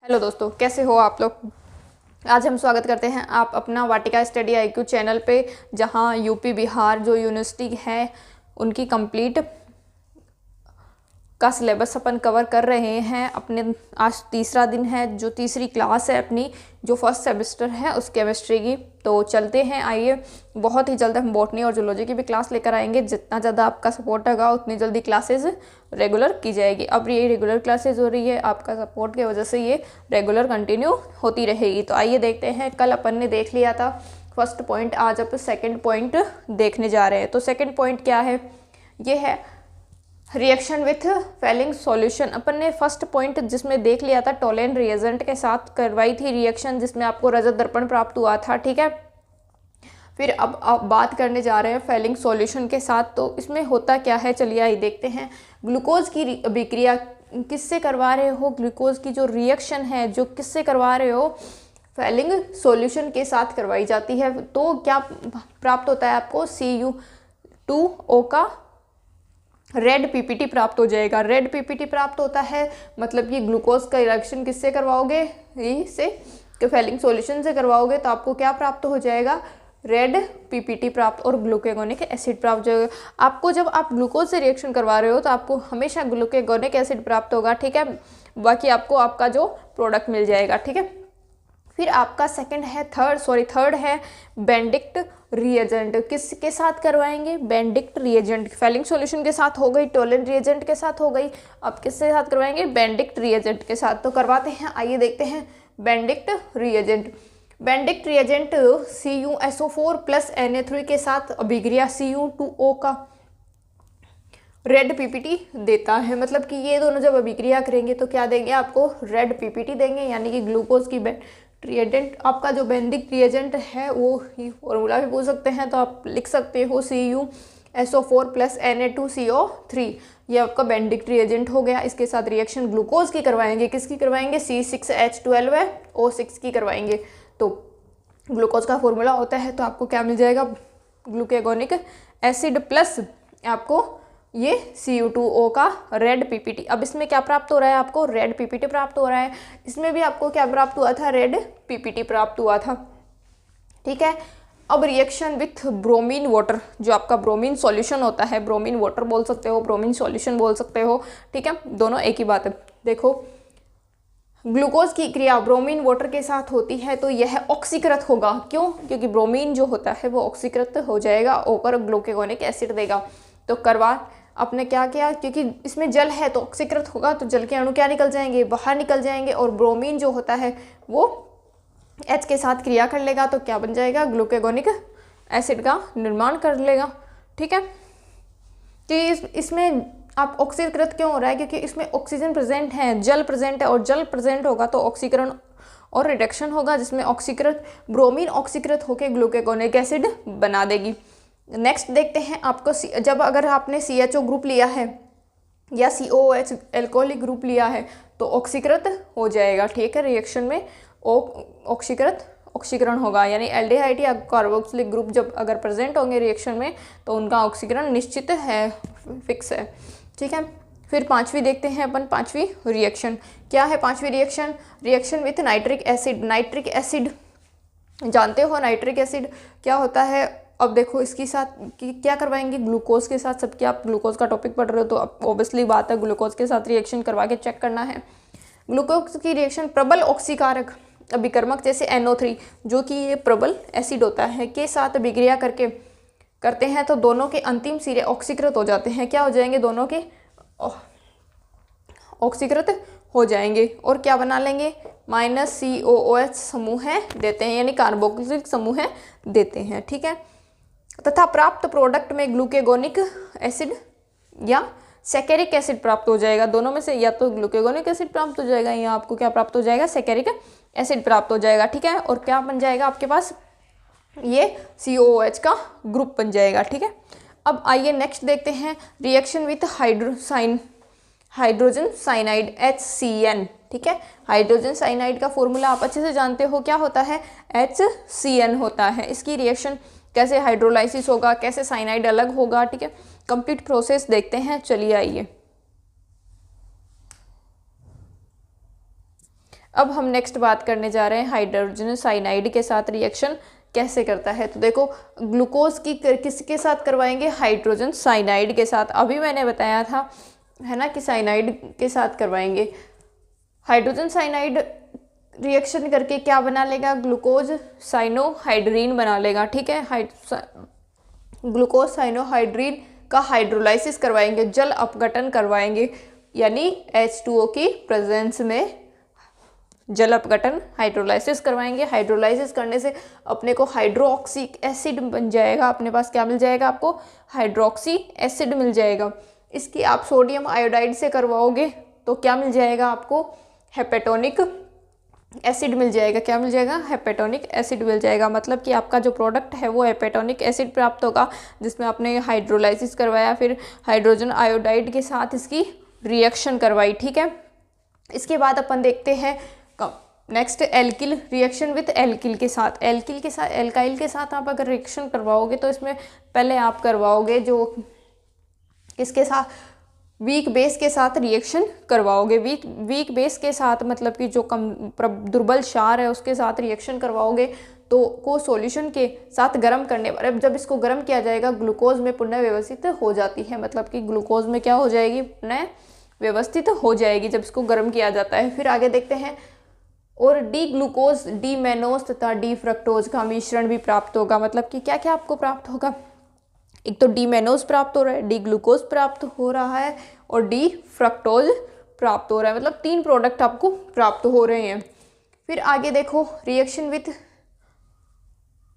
Hello दोस्तों, कैसे हो आप लोग। आज हम स्वागत करते हैं आप अपना वाटिका स्टडी आईक्यू चैनल पे, जहां यूपी बिहार जो यूनिवर्सिटी है उनकी कंप्लीट का सिलेबस अपन कवर कर रहे हैं। अपने आज तीसरा दिन है, जो तीसरी क्लास है अपनी, जो फर्स्ट सेमेस्टर है उस केमिस्ट्री की। तो चलते हैं, आइए। बहुत ही जल्द हम बॉटनी और जूलॉजी की भी क्लास लेकर आएंगे। जितना ज़्यादा आपका सपोर्ट होगा उतनी जल्दी क्लासेस रेगुलर की जाएगी। अब ये रेगुलर क्लासेस हो रही है, आपका सपोर्ट की वजह से ये रेगुलर कंटिन्यू होती रहेगी। तो आइए देखते हैं। कल अपन ने देख लिया था फर्स्ट पॉइंट, आज अपन सेकेंड पॉइंट देखने जा रहे हैं। तो सेकेंड पॉइंट क्या है, ये है रिएक्शन विथ फेलिंग सॉल्यूशन। अपन ने फर्स्ट पॉइंट जिसमें देख लिया था टोलेन रिएजेंट के साथ करवाई थी रिएक्शन, जिसमें आपको रजत दर्पण प्राप्त हुआ था, ठीक है। फिर अब आप बात करने जा रहे हैं फेलिंग सॉल्यूशन के साथ। तो इसमें होता क्या है, चलिए आइए देखते हैं। ग्लूकोज की अभिक्रिया किससे करवा रहे हो, ग्लूकोज की जो रिएक्शन है जो किससे करवा रहे हो, फेलिंग सॉल्यूशन के साथ करवाई जाती है। तो क्या प्राप्त होता है आपको, Cu2O का रेड पीपीटी प्राप्त हो जाएगा। रेड पीपीटी प्राप्त होता है, मतलब ये ग्लूकोज का रिएक्शन किससे करवाओगे, इससे फेलिंग सॉल्यूशन से करवाओगे तो आपको क्या प्राप्त हो जाएगा, रेड पीपीटी प्राप्त और ग्लूकेगोनिक एसिड प्राप्त हो जाएगा। आपको जब आप ग्लूकोज से रिएक्शन करवा रहे हो तो आपको हमेशा ग्लूकेगोनिक एसिड प्राप्त होगा, ठीक है। बाकी आपको आपका जो प्रोडक्ट मिल जाएगा, ठीक है। फिर आपका थर्ड है बेंडिक्ट रिएजेंट। किसके साथ करवाएंगे, बेंडिक्ट रिएजेंट। फेलिंग सॉल्यूशन के साथ हो गई, टोलेन रिएजेंट के साथ हो गई, अब किसके साथ करवाएंगे, बेंडिक्ट रिएजेंट के साथ। तो करवाते हैं, आइए देखते हैं। Benedict reagent CuSO4 plus Na3 के साथ अभिक्रिया Cu2O का रेड पीपीटी देता है। मतलब कि ये दोनों जब अभिक्रिया करेंगे तो क्या देंगे आपको, रेड पीपीटी देंगे। यानी कि ग्लूकोज की रिएजेंट, आपका जो बेंडिक रिएजेंट है वो ही फॉर्मूला भी पूछ सकते हैं, तो आप लिख सकते हो CuSO4 प्लस Na2CO3। ये आपका बेंडिक रिएजेंट हो गया। इसके साथ रिएक्शन ग्लूकोज की करवाएंगे, किसकी करवाएंगे, C6H12O6 की करवाएंगे। तो ग्लूकोज का फॉर्मूला होता है, तो आपको क्या मिल जाएगा, ग्लूकेगोनिक एसिड प्लस आपको ये Cu2O का रेड पीपीटी। अब इसमें क्या प्राप्त हो रहा है आपको, रेड पीपीटी प्राप्त हो रहा है। इसमें भी आपको क्या प्राप्त हुआ था, रेड पीपीटी प्राप्त हुआ था, ठीक है। अब रिएक्शन विथ ब्रोमीन वाटर, जो आपका ब्रोमीन सॉल्यूशन होता है, ब्रोमीन वाटर बोल सकते हो, ब्रोमीन सॉल्यूशन बोल सकते हो, ठीक है, दोनों एक ही बात है। देखो, ग्लूकोज की क्रिया ब्रोमीन वाटर के साथ होती है तो यह ऑक्सीकृत होगा। क्यों, क्योंकि ब्रोमीन जो होता है वो ऑक्सीकृत हो जाएगा, होकर ग्लूकेगोनिक एसिड देगा। तो करवा आपने क्या किया, क्योंकि इसमें जल है तो ऑक्सीकृत होगा, तो जल के अणु क्या निकल जाएंगे, बाहर निकल जाएंगे, और ब्रोमीन जो होता है वो H के साथ क्रिया कर लेगा तो क्या बन जाएगा, ग्लूकेगोनिक एसिड का निर्माण कर लेगा, ठीक है। तो इसमें आप ऑक्सीकृत क्यों हो रहा है, क्योंकि इसमें ऑक्सीजन प्रेजेंट है, जल प्रेजेंट है, और जल प्रेजेंट होगा तो ऑक्सीकरण और रिडक्शन होगा, जिसमें ऑक्सीकृत ब्रोमीन ऑक्सीकृत होकर ग्लूकेगोनिक एसिड बना देगी। नेक्स्ट देखते हैं आपको, जब अगर आपने CHO ग्रुप लिया है या COOH एल्कोहलिक ग्रुप लिया है तो ऑक्सीकृत हो जाएगा, ठीक है। रिएक्शन में ऑक्सीकरण होगा, यानी एल्डिहाइड या कार्बोक्सिलिक ग्रुप जब अगर प्रेजेंट होंगे रिएक्शन में तो उनका ऑक्सीकरण निश्चित है, फिक्स है, ठीक है। फिर पांचवी देखते हैं अपन, पांचवी रिएक्शन क्या है, पांचवी reaction with nitric acid. Nitric acid जानते हो, नाइट्रिक एसिड क्या होता है। अब देखो, इसके साथ क्या करवाएंगे, ग्लूकोज के साथ। सबके आप ग्लूकोज का टॉपिक पढ़ रहे हो तो अब ऑब्वियसली बात है ग्लूकोज के साथ रिएक्शन करवा के चेक करना है। ग्लूकोज की रिएक्शन प्रबल ऑक्सीकारक अभिकर्मक जैसे NO3, जो कि ये प्रबल एसिड होता है, के साथ अभिक्रिया करते हैं तो दोनों के अंतिम सिरे ऑक्सीकृत हो जाते हैं। क्या हो जाएंगे, दोनों के ऑक्सीकृत हो जाएंगे और क्या बना लेंगे, -COOH समूह देते हैं, यानी कार्बोक्सिलिक समूह देते हैं, ठीक है। तथा प्राप्त प्रोडक्ट में ग्लूकेगोनिक एसिड या सैकेरिक एसिड प्राप्त हो जाएगा। दोनों में से या तो ग्लूकेगोनिक एसिड प्राप्त हो जाएगा या आपको क्या प्राप्त हो जाएगा, सैकेरिक एसिड प्राप्त हो जाएगा, ठीक है। और क्या बन जाएगा आपके पास, ये COOH का ग्रुप बन जाएगा, ठीक है। अब आइए नेक्स्ट देखते हैं, reaction with hydrogen cyanide HCN, ठीक है। हाइड्रोजन साइनाइड का फॉर्मूला आप अच्छे से जानते हो, क्या होता है, HCN होता है। इसकी रिएक्शन कैसे हाइड्रोलाइसिस होगा, कैसे साइनाइड अलग होगा, ठीक है। कंप्लीट प्रोसेस देखते हैं, चलिए आइए। अब हम नेक्स्ट बात करने जा रहे हैं हाइड्रोजन साइनाइड के साथ रिएक्शन कैसे करता है। तो देखो ग्लूकोज की किसके साथ करवाएंगे, हाइड्रोजन साइनाइड के साथ। अभी मैंने बताया था है ना कि साइनाइड के साथ करवाएंगे। हाइड्रोजन साइनाइड रिएक्शन करके क्या बना लेगा, ग्लूकोज साइनोहाइड्रीन बना लेगा। ठीक है, ग्लूकोज साइनोहाइड्रीन का हाइड्रोलाइसिस करवाएंगे, जल अपघटन करवाएंगे, यानी H2O की प्रेजेंस में जल अपघटन हाइड्रोलाइसिस करवाएंगे। हाइड्रोलाइसिस करने से अपने को हाइड्रोक्सिक एसिड बन जाएगा, अपने पास क्या मिल जाएगा, आपको हाइड्रोक्सी एसिड मिल जाएगा। इसकी आप सोडियम आयोडाइड से करवाओगे तो क्या मिल जाएगा, आपको हेपेटोनिक एसिड मिल जाएगा। क्या मिल जाएगा, हेपेटोनिक एसिड मिल जाएगा। मतलब कि आपका जो प्रोडक्ट है वो हेपेटोनिक एसिड प्राप्त होगा, जिसमें आपने हाइड्रोलाइसिस करवाया, फिर हाइड्रोजन आयोडाइड के साथ इसकी रिएक्शन करवाई। ठीक है, इसके बाद अपन देखते हैं next alkyl reaction with alkyl के साथ। एल्किल के साथ, एल्काइल के साथ आप अगर रिएक्शन करवाओगे तो इसमें पहले आप करवाओगे जो किसके साथ, वीक बेस के साथ रिएक्शन करवाओगे। वीक बेस के साथ मतलब कि जो कम दुर्बल क्षार है उसके साथ रिएक्शन करवाओगे तो को सॉल्यूशन के साथ गर्म करने पर जब इसको गर्म किया जाएगा ग्लूकोज में पुनः व्यवस्थित हो जाती है। मतलब कि ग्लूकोज में क्या हो जाएगी, पुनः व्यवस्थित हो जाएगी जब इसको गर्म किया जाता है। फिर आगे देखते हैं, और डी ग्लूकोज, डी मेनोज तथा डी फ्रक्टोज का मिश्रण भी प्राप्त होगा। मतलब कि क्या क्या आपको प्राप्त होगा, एक तो डी मेनोज प्राप्त हो रहा है, डी ग्लूकोज प्राप्त हो रहा है और डी फ्रक्टोज प्राप्त हो रहा है। मतलब 3 प्रोडक्ट आपको प्राप्त हो रहे हैं। फिर आगे देखो रिएक्शन विथ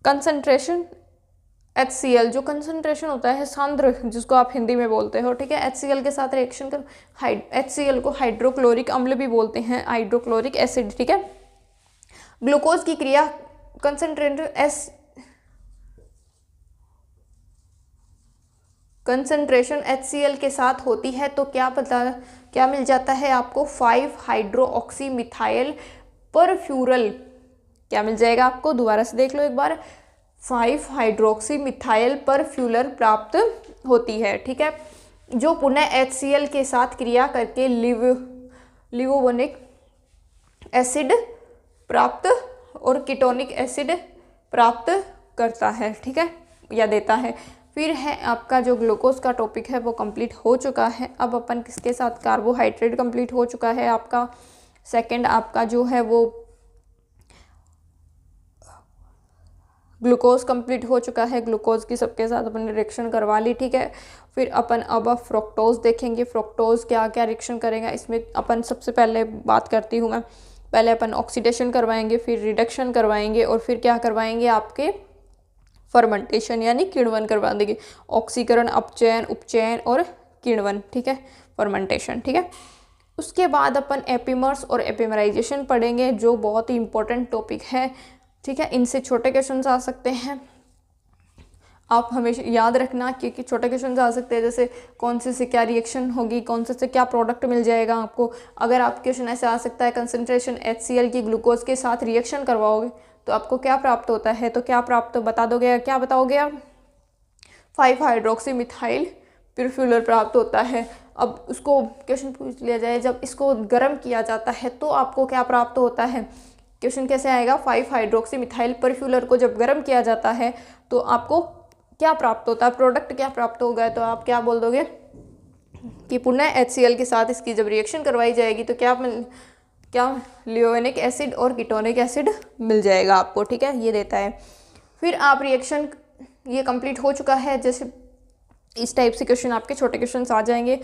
कंसंट्रेशन HCl, जो कंसंट्रेशन होता है सांद्र जिसको आप हिंदी में बोलते हो। ठीक है, HCl के साथ रिएक्शन कर, HCl को हाइड्रोक्लोरिक अम्ल भी बोलते हैं, हाइड्रोक्लोरिक एसिड। ठीक है, ग्लूकोज की क्रिया कंसंट्रेशन HCl के साथ होती है तो क्या मिल जाता है आपको, 5 हाइड्रोक्सी मिथाइल परफ्यूरल। क्या मिल जाएगा आपको, दोबारा से देख लो एक बार, 5 हाइड्रोक्सी मिथाइल परफ्यूरल प्राप्त होती है। ठीक है, जो पुनः HCl के साथ क्रिया करके लिवोनिक एसिड प्राप्त और कीटोनिक एसिड प्राप्त करता है। ठीक है, या देता है। फिर है आपका जो ग्लूकोज का टॉपिक है वो कंप्लीट हो चुका है। अब अपन किसके साथ, कार्बोहाइड्रेट कंप्लीट हो चुका है आपका। सेकंड आपका जो है वो ग्लूकोज कंप्लीट हो चुका है, ग्लूकोज की सबके साथ अपन ने रिएक्शन करवा ली। ठीक है, फिर अपन अब फ्रुक्टोज देखेंगे, फ्रुक्टोज क्या क्या रिएक्शन करेगा। इसमें अपन सबसे पहले बात करती हूँ मैं, पहले अपन ऑक्सीडेशन करवाएंगे, फिर रिडक्शन करवाएंगे और फिर क्या करवाएंगे, आपके फर्मेंटेशन यानी किण्वन करवा देंगे। ऑक्सीकरण, अपचयन, उपचयन और किण्वन। ठीक है, फर्मेंटेशन। ठीक है, उसके बाद अपन एपिमर्स और एपिमराइजेशन पढ़ेंगे जो बहुत ही इंपॉर्टेंट टॉपिक है। ठीक है, इनसे छोटे क्वेश्चन आ सकते हैं, आप हमेशा याद रखना क्योंकि छोटे क्वेश्चन आ सकते हैं, जैसे कौन से क्या रिएक्शन होगी, कौन से क्या प्रोडक्ट मिल जाएगा आपको। अगर आप क्वेश्चन ऐसे आ सकता है, कंसंट्रेशन HCl की ग्लूकोज के साथ रिएक्शन करवाओगे तो आपको क्या प्राप्त होता है, तो क्या प्राप्त बता दोगे, क्या बताओगे आप, 5 हाइड्रोक्सी मिथाइल परफ्यूरल प्राप्त होता है। अब उसको क्वेश्चन पूछ लिया जाए, जब इसको गर्म किया जाता है तो आपको क्या प्राप्त होता है, क्वेश्चन कैसे आएगा, 5 हाइड्रोक्सी मिथाइल परफ्यूरल को जब गर्म किया जाता है तो आपको क्या प्राप्त होता है, प्रोडक्ट क्या प्राप्त होगा, तो आप क्या बोल दोगे कि पुनः HCl के साथ इसकी जब रिएक्शन करवाई जाएगी तो क्या लियोनिक एसिड और कीटोनिक एसिड मिल जाएगा आपको। ठीक है, ये देता है। फिर आप रिएक्शन ये कंप्लीट हो चुका है। जैसे इस टाइप से क्वेश्चन आपके छोटे क्वेश्चन आ जाएंगे,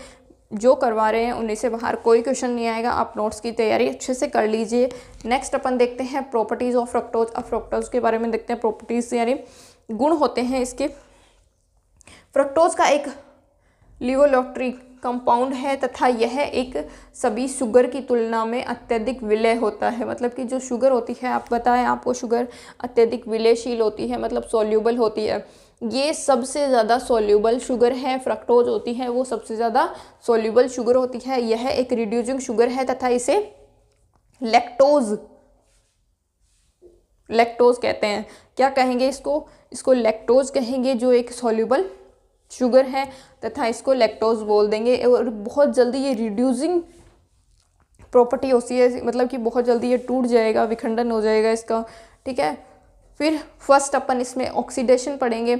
जो करवा रहे हैं उन्हीं से बाहर कोई क्वेश्चन नहीं आएगा। आप नोट्स की तैयारी अच्छे से कर लीजिए। नेक्स्ट अपन देखते हैं प्रॉपर्टीज़ ऑफ फ्रुक्टोज। अब फ्रुक्टोज के बारे में देखते हैं, प्रॉपर्टीज़ यानी गुण होते हैं इसके। फ्रुक्टोज का एक लिवोलैक्टोलिक कंपाउंड है तथा यह एक सभी शुगर की तुलना में अत्यधिक विलय होता है। मतलब कि जो शुगर होती है, आप बताएं, आपको शुगर अत्यधिक विलयशील होती है, मतलब सोल्यूबल होती है। ये सबसे ज़्यादा सोल्यूबल शुगर है, फ्रक्टोज होती है वो सबसे ज़्यादा सोल्यूबल शुगर होती है। यह एक रिड्यूसिंग शुगर है तथा इसे लैक्टोज कहते हैं। क्या कहेंगे इसको लैक्टोज कहेंगे, जो एक सोल्यूबल शुगर है तथा इसको लैक्टोज बोल देंगे। और बहुत जल्दी ये रिड्यूसिंग प्रॉपर्टी होती है, मतलब कि बहुत जल्दी ये टूट जाएगा, विखंडन हो जाएगा इसका, ठीक है। फिर फर्स्ट अपन इसमें ऑक्सीडेशन पढ़ेंगे,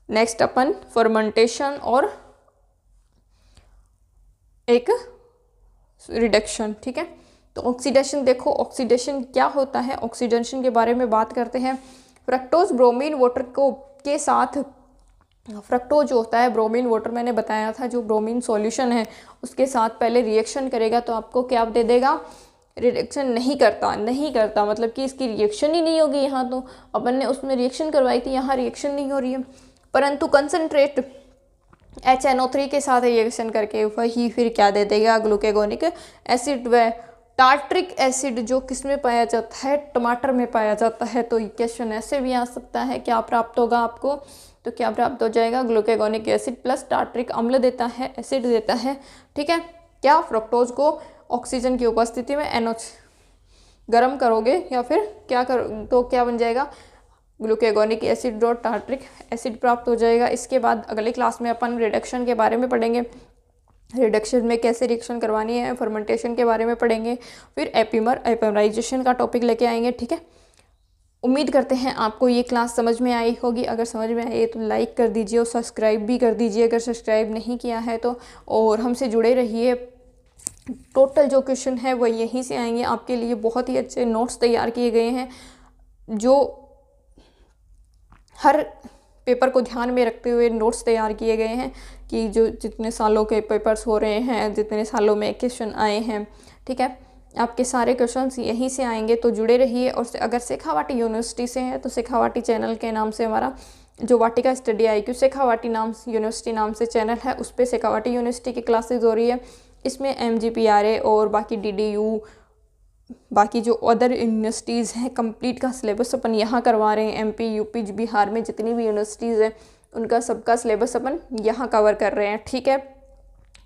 नेक्स्ट अपन फर्मेंटेशन और एक रिडक्शन, ठीक है। तो ऑक्सीडेशन देखो, ऑक्सीडेशन क्या होता है, ऑक्सीडेशन के बारे में बात करते हैं। फ्रक्टोज ब्रोमीन वाटर को के साथ, फ्रक्टोज जो होता है ब्रोमीन वाटर मैंने बताया था, जो ब्रोमीन सॉल्यूशन है उसके साथ पहले रिएक्शन करेगा तो आपको क्या दे देगा, रिएक्शन नहीं करता मतलब कि इसकी रिएक्शन ही नहीं होगी। यहाँ तो अपन ने उसमें रिएक्शन करवाई थी, यहाँ रिएक्शन नहीं हो रही है, परंतु कंसनट्रेट HNO3 के साथ रिएक्शन करके वही फिर क्या दे देगा, ग्लूकेगोनिक एसिड व टार्ट्रिक एसिड, जो किस में पाया जाता है, टमाटर में पाया जाता है। तो क्वेश्चन ऐसे भी आ सकता है, क्या प्राप्त होगा आपको, तो क्या प्राप्त हो जाएगा, ग्लूकेगोनिक एसिड प्लस टार्ट्रिक अम्ल देता है, एसिड देता है, ठीक है। क्या, फ्रक्टोज को ऑक्सीजन की उपस्थिति में NH गर्म करोगे या फिर क्या करो तो क्या बन जाएगा, ग्लूकेगोनिक एसिड और टार्ट्रिक एसिड प्राप्त हो जाएगा। इसके बाद अगले क्लास में अपन रिडक्शन के बारे में पढ़ेंगे, रिडक्शन में कैसे रिएक्शन करवानी है, फर्मेंटेशन के बारे में पढ़ेंगे, फिर एपिमराइजेशन का टॉपिक लेके आएंगे, ठीक है। उम्मीद करते हैं आपको ये क्लास समझ में आई होगी। अगर समझ में आई तो लाइक कर दीजिए और सब्सक्राइब भी कर दीजिए अगर सब्सक्राइब नहीं किया है तो, और हमसे जुड़े रहिए। टोटल जो क्वेश्चन है वो यहीं से आएंगे, आपके लिए बहुत ही अच्छे नोट्स तैयार किए गए हैं जो हर पेपर को ध्यान में रखते हुए नोट्स तैयार किए गए हैं कि जो जितने सालों के पेपर्स हो रहे हैं, जितने सालों में क्वेश्चन आए हैं, ठीक है, आपके सारे क्वेश्चंस यहीं से आएंगे। तो जुड़े रहिए। और अगर शेखावाटी यूनिवर्सिटी से हैं तो शेखावाटी चैनल के नाम से हमारा जो वाटिका स्टडी IQ शेखावाटी नाम यूनिवर्सिटी नाम से चैनल है, उस पर शेखावाटी यूनिवर्सिटी की क्लासेज हो रही है। इसमें MGPRA और बाकी DDU, बाकी जो अदर यूनिवर्सिटीज़ हैं, कंप्लीट का सिलेबस अपन यहाँ करवा रहे हैं। MP UP बिहार में जितनी भी यूनिवर्सिटीज़ हैं उनका सबका सिलेबस अपन यहाँ कवर कर रहे हैं, ठीक है।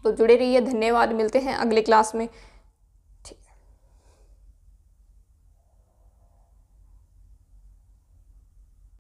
तो जुड़े रहिए, धन्यवाद, मिलते हैं अगले क्लास में।